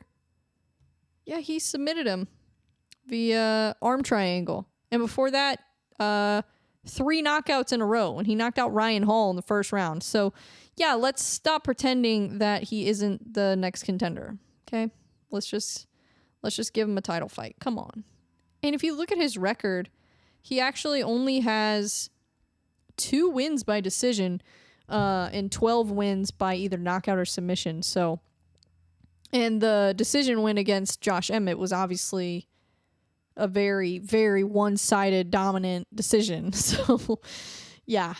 Yeah, he submitted him via arm triangle. And before that, 3 knockouts in a row, and he knocked out Ryan Hall in the first round. So, yeah, let's stop pretending that he isn't the next contender. Okay, let's just give him a title fight. Come on. And if you look at his record, he actually only has 2 wins by decision, and 12 wins by either knockout or submission. So, and the decision win against Josh Emmett was obviously a very, very one-sided dominant decision. So, yeah,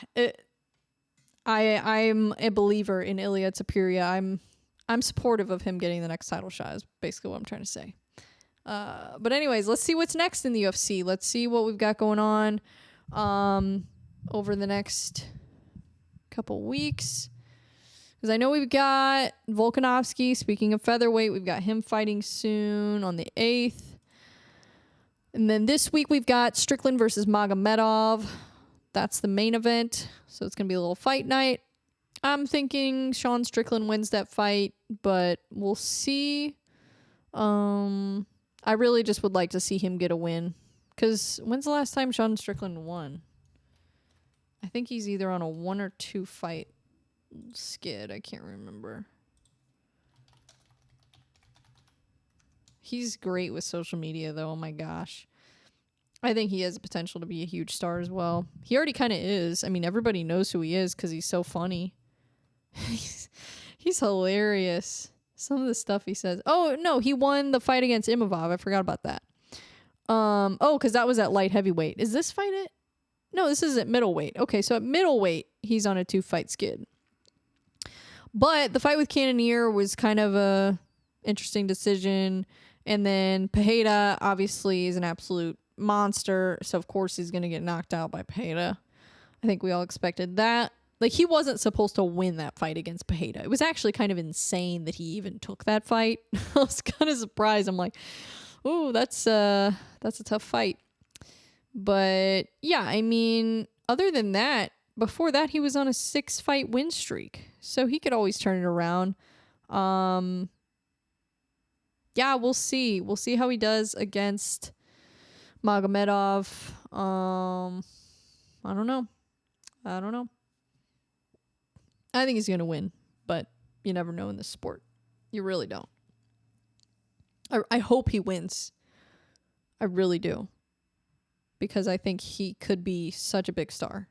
I'm a believer in Ilia Topuria. I'm supportive of him getting the next title shot is basically what I'm trying to say. But anyways, let's see what's next in the UFC. Let's see what we've got going on over the next couple weeks. Because I know we've got Volkanovski, speaking of featherweight, we've got him fighting soon on the 8th. And then this week we've got Strickland versus Magomedov. That's the main event. So it's going to be a little fight night. I'm thinking Sean Strickland wins that fight, but we'll see. I really just would like to see him get a win. Because when's the last time Sean Strickland won? I think he's either on a 1 or 2 fight skid. I can't remember. He's great with social media, though. Oh, my gosh. I think he has the potential to be a huge star as well. He already kind of is. I mean, everybody knows who he is because he's so funny. He's hilarious. Some of the stuff he says. Oh, no, he won the fight against Imavov. I forgot about that. Oh, because that was at light heavyweight. Is this fight it? No, this is at middleweight. Okay, so at middleweight, he's on a 2-fight skid. But the fight with Cannonier was kind of a interesting decision. And then Pereira obviously is an absolute monster. So, of course, he's going to get knocked out by Pereira. I think we all expected that. Like, he wasn't supposed to win that fight against Pereira. It was actually kind of insane that he even took that fight. I was kind of surprised. I'm like, ooh, that's a tough fight. But, yeah, I mean, other than that, before that, he was on a 6-fight win streak. So he could always turn it around. Yeah, we'll see. We'll see how he does against Magomedov. I don't know. I think he's going to win, but you never know in this sport. You really don't. I hope he wins. I really do. Because I think he could be such a big star.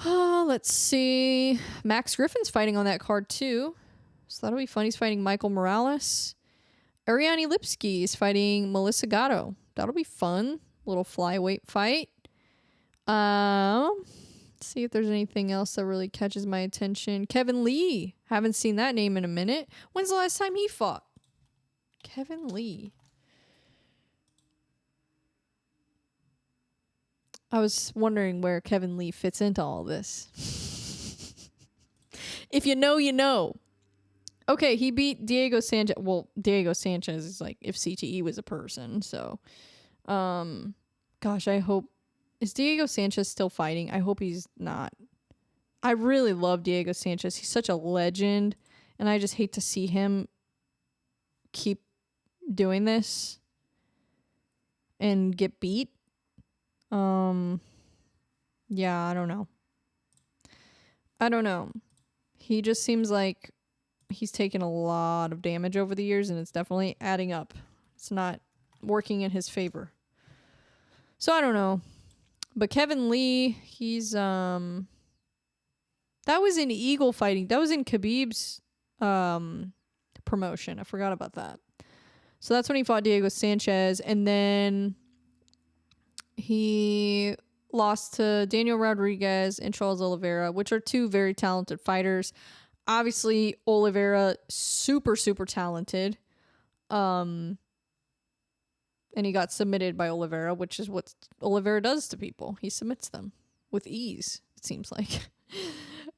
Let's see. Max Griffin's fighting on that card too. So that'll be fun. He's fighting Michael Morales. Ariane Lipski is fighting Melissa Gatto. That'll be fun. Little flyweight fight. Let's see if there's anything else that really catches my attention. Kevin Lee. Haven't seen that name in a minute. When's the last time he fought? Kevin Lee. I was wondering where Kevin Lee fits into all this. If you know, you know. Okay, he beat Diego Sanchez. Well, Diego Sanchez is like if CTE was a person. So, gosh, I hope. Is Diego Sanchez still fighting? I hope he's not. I really love Diego Sanchez. He's such a legend. And I just hate to see him keep doing this and get beat. Yeah, I don't know. He just seems like he's taken a lot of damage over the years, and it's definitely adding up. It's not working in his favor. So I don't know. But Kevin Lee, he's that was in Eagle fighting. That was in Khabib's promotion. I forgot about that. So that's when he fought Diego Sanchez, and then he lost to Daniel Rodriguez and Charles Oliveira, which are two very talented fighters. Obviously, Oliveira, super, super talented. And he got submitted by Oliveira, which is what Oliveira does to people. He submits them with ease, it seems like.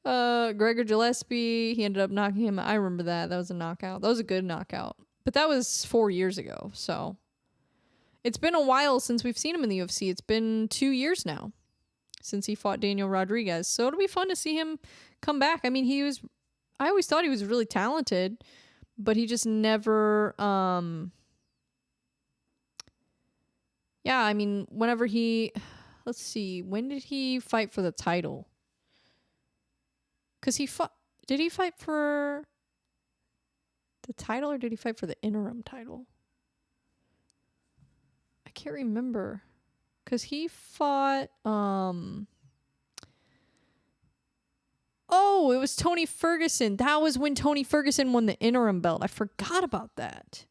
Gregor Gillespie, he ended up knocking him. I remember that. That was a knockout. That was a good knockout. But that was 4 years ago, so it's been a while since we've seen him in the UFC. It's been 2 years now since he fought Daniel Rodriguez. So it'll be fun to see him come back. I mean, I always thought he was really talented, but he just never, yeah, I mean, whenever let's see, when did he fight for the title? Because did he fight for the title or did he fight for the interim title? I can't remember. Because he fought, oh, it was Tony Ferguson. That was when Tony Ferguson won the interim belt. I forgot about that.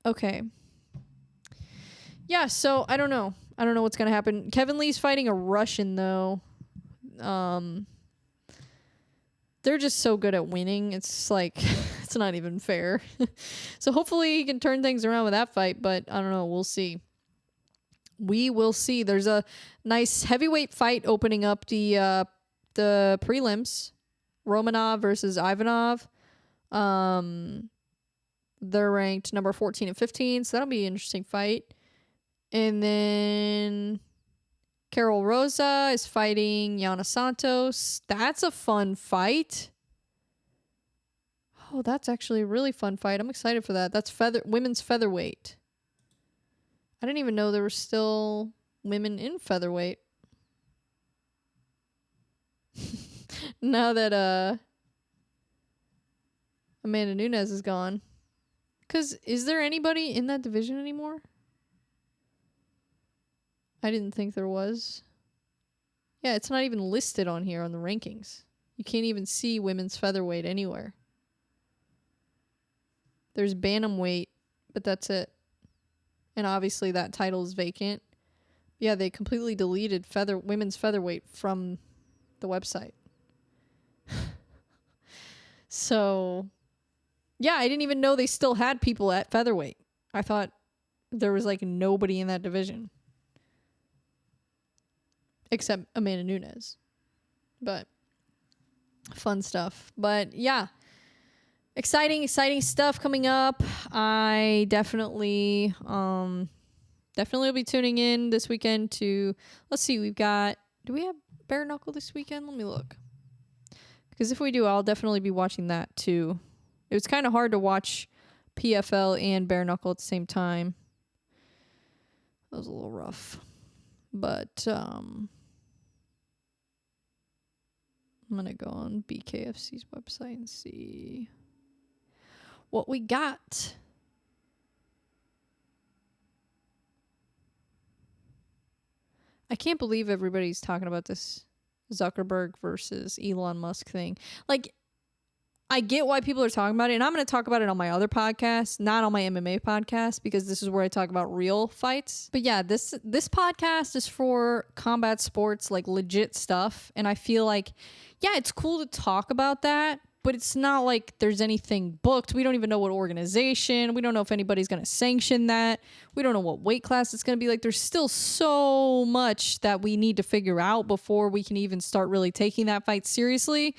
Okay. Yeah, so I don't know. I don't know what's going to happen. Kevin Lee's fighting a Russian, though. They're just so good at winning. It's like, it's not even fair. So hopefully he can turn things around with that fight, but I don't know. We'll see. We will see. There's a nice heavyweight fight opening up the prelims. Romanov versus Ivanov. They're ranked number 14 and 15, so that'll be an interesting fight. And then Carol Rosa is fighting Yana Santos. That's a fun fight. Oh, that's actually a really fun fight. I'm excited for that. That's women's featherweight. I didn't even know there were still women in featherweight. Now that Amanda Nunes is gone. Because is there anybody in that division anymore? I didn't think there was. Yeah, it's not even listed on here on the rankings. You can't even see women's featherweight anywhere. There's bantamweight, but that's it. And obviously that title is vacant. Yeah, they completely deleted women's featherweight from the website. So, yeah, I didn't even know they still had people at featherweight. I thought there was like nobody in that division. Except Amanda Nunes. But fun stuff. But yeah. Exciting stuff coming up. I definitely will be tuning in this weekend to, let's see, do we have bare knuckle this weekend? Let me look. Because if we do, I'll definitely be watching that too. It was kind of hard to watch PFL and bare knuckle at the same time. That was a little rough. But I'm going to go on BKFC's website and see what we got. I can't believe everybody's talking about this Zuckerberg versus Elon Musk thing. Like, I get why people are talking about it, and I'm going to talk about it on my other podcast, not on my MMA podcast, because this is where I talk about real fights. But yeah, this podcast is for combat sports, like legit stuff, and I feel like, yeah, it's cool to talk about that, but it's not like there's anything booked. We don't even know what organization. We don't know if anybody's going to sanction that. We don't know what weight class it's going to be. Like, there's still so much that we need to figure out before we can even start really taking that fight seriously.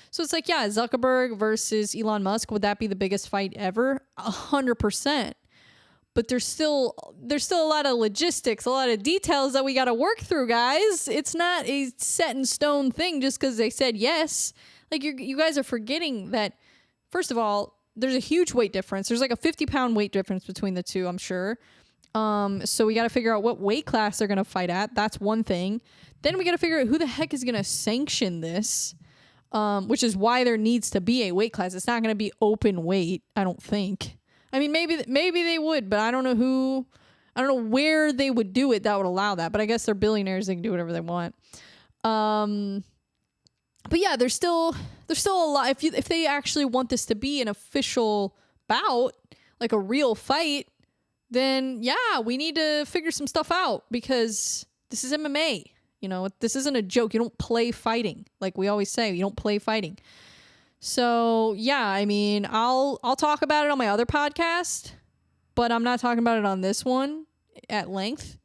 So it's like, yeah, Zuckerberg versus Elon Musk, would that be the biggest fight ever? 100%. But there's still a lot of logistics, a lot of details that we got to work through, guys. It's not a set in stone thing just because they said yes. Like, you guys are forgetting that, first of all, there's a huge weight difference. There's like a 50-pound weight difference between the two, I'm sure. So we got to figure out what weight class they're going to fight at. That's one thing. Then we got to figure out who the heck is going to sanction this. Which is why there needs to be a weight class. It's not going to be open weight, I don't think. I mean, maybe they would, but I don't know who. I don't know where they would do it that would allow that, but I guess they're billionaires. They can do whatever they want. But yeah, there's still a lot. If they actually want this to be an official bout, like a real fight, then yeah, we need to figure some stuff out, because this is MMA. You know, this isn't a joke. You don't play fighting. Like we always say, you don't play fighting. So yeah, I mean, I'll talk about it on my other podcast, but I'm not talking about it on this one at length,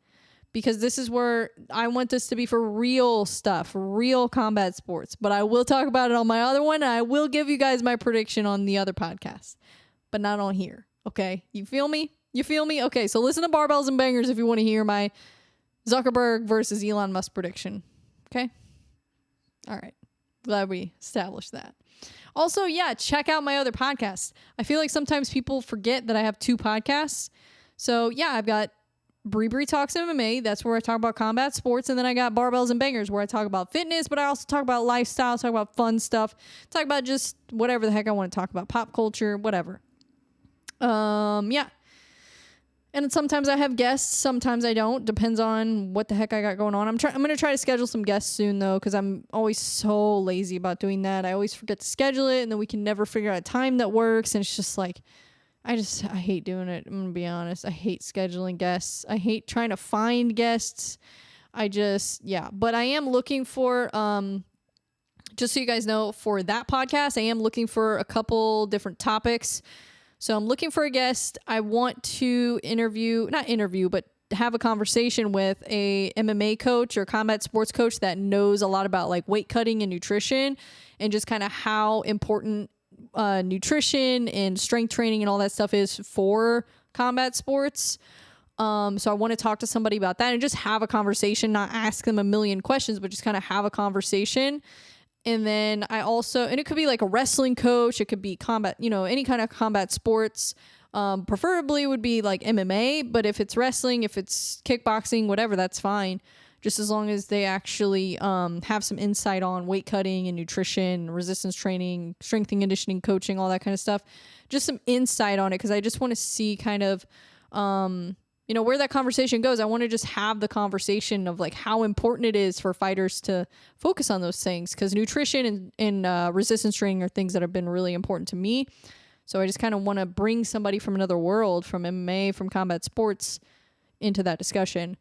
because this is where I want this to be for real stuff, real combat sports. But I will talk about it on my other one, and I will give you guys my prediction on the other podcast, but not on here. Okay, you feel me? You feel me? Okay, so listen to Barbells and Bangers if you want to hear my Zuckerberg versus Elon Musk prediction. Okay? All right. Glad we established that. Also, yeah, check out my other podcast. I feel like sometimes people forget that I have 2 podcasts. So, yeah, I've got Bree Talks MMA. That's where I talk about combat sports. And then I got Barbells and Bangers, where I talk about fitness, but I also talk about lifestyle, talk about fun stuff, talk about just whatever the heck I want to talk about, pop culture, whatever. Yeah. And sometimes I have guests, sometimes I don't. Depends on what the heck I got going on. I'm going to try to schedule some guests soon, though, because I'm always so lazy about doing that. I always forget to schedule it, and then we can never figure out a time that works. And it's just like, I hate doing it. I'm going to be honest. I hate scheduling guests. I hate trying to find guests. Yeah. But I am looking for, just so you guys know, for that podcast, I am looking for a couple different topics. So I'm looking for a guest. I want to but have a conversation with a MMA coach or combat sports coach that knows a lot about like weight cutting and nutrition, and just kind of how important nutrition and strength training and all that stuff is for combat sports. So I want to talk to somebody about that and just have a conversation, not ask them a million questions, but just kind of have a conversation. And then and it could be like a wrestling coach. It could be combat, any kind of combat sports. Preferably would be like MMA, but if it's wrestling, if it's kickboxing, whatever, that's fine. Just as long as they actually have some insight on weight cutting and nutrition, resistance training, strength and conditioning coaching, all that kind of stuff. Just some insight on it, because I just want to see kind of, where that conversation goes. I want to just have the conversation of like how important it is for fighters to focus on those things, because nutrition and resistance training are things that have been really important to me. So I just kind of want to bring somebody from another world, from MMA, from combat sports, into that discussion.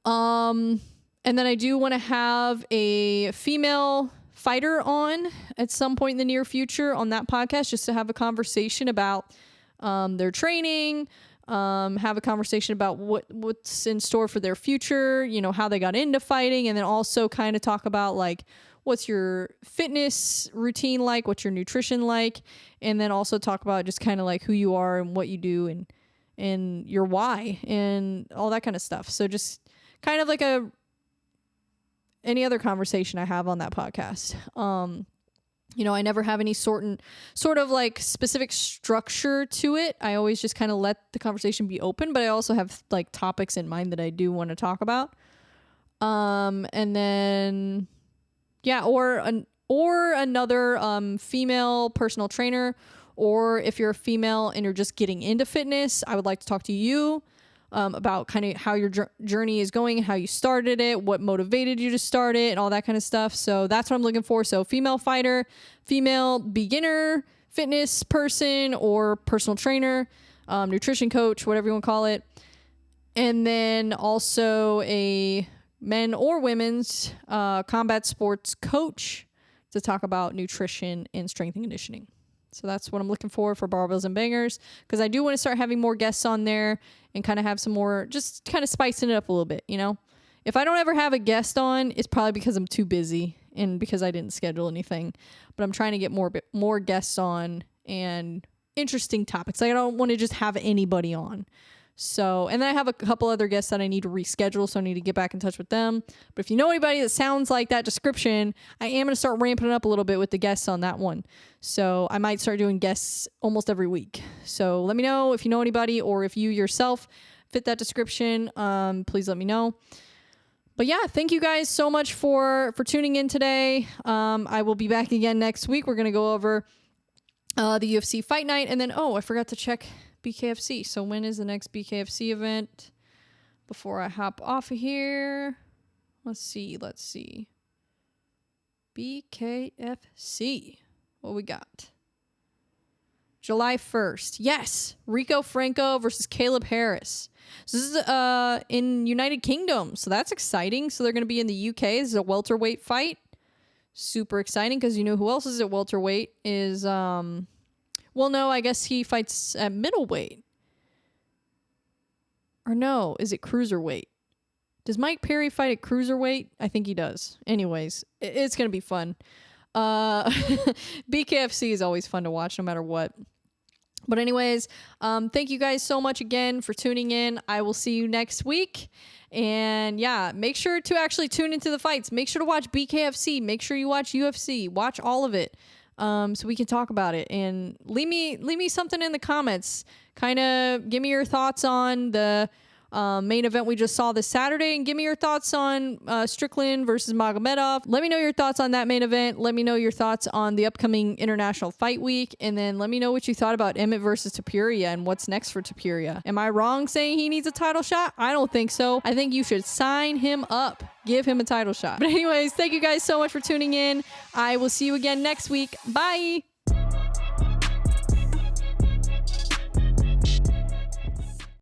And then I do want to have a female fighter on at some point in the near future on that podcast, just to have a conversation about their training, have a conversation about what's in store for their future, how they got into fighting, and then also kind of talk about like, what's your fitness routine like, what's your nutrition like, and then also talk about just kind of like who you are and what you do and your why and all that kind of stuff. So just kind of like any other conversation I have on that podcast. I never have any sort of like specific structure to it. I always just kind of let the conversation be open, but I also have like topics in mind that I do want to talk about. And then, yeah, or another female personal trainer, or if you're a female and you're just getting into fitness, I would like to talk to you about kind of how your journey is going and how you started it, what motivated you to start it, and all that kind of stuff. So that's what I'm looking for. So female fighter, female beginner fitness person or personal trainer, nutrition coach, whatever you want to call it. And then also a men or women's combat sports coach to talk about nutrition and strength and conditioning. So that's what I'm looking for Barbells and Bangers, because I do want to start having more guests on there and kind of have some more, just kind of spicing it up a little bit, If I don't ever have a guest on, it's probably because I'm too busy and because I didn't schedule anything. But I'm trying to get more guests on and interesting topics. Like, I don't want to just have anybody on. So, and then I have a couple other guests that I need to reschedule, so I need to get back in touch with them. But if you know anybody that sounds like that description, I am going to start ramping it up a little bit with the guests on that one. So I might start doing guests almost every week. So let me know if you know anybody, or if you yourself fit that description. Please let me know. But yeah, thank you guys so much for tuning in today. I will be back again next week. We're going to go over the UFC fight night, and then, I forgot to check BKFC. So when is the next BKFC event? before I hop off of here. Let's see. BKFC. What we got? July 1st. Yes. Rico Franco versus Caleb Harris. So this is in United Kingdom. So that's exciting. So they're going to be in the UK. This is a welterweight fight. Super exciting because you know who else is at welterweight is, well, no, I guess he fights at middleweight. Or no, is it cruiserweight? Does Mike Perry fight at cruiserweight? I think he does. Anyways, it's going to be fun. BKFC is always fun to watch no matter what. But anyways, thank you guys so much again for tuning in. I will see you next week. And yeah, make sure to actually tune into the fights. Make sure to watch BKFC. Make sure you watch UFC. Watch all of it. So we can talk about it. And leave me something in the comments. Kind of give me your thoughts on the main event we just saw this Saturday, and give me your thoughts on Strickland versus Magomedov. Let me know your thoughts on that main event. Let me know your thoughts on the upcoming International Fight Week, and then let me know what you thought about Emmett versus Topuria and what's next for Topuria. Am I wrong saying he needs a title shot? I don't think so. I think you should sign him up. Give him a title shot. But anyways, thank you guys so much for tuning in. I will see you again next week. Bye.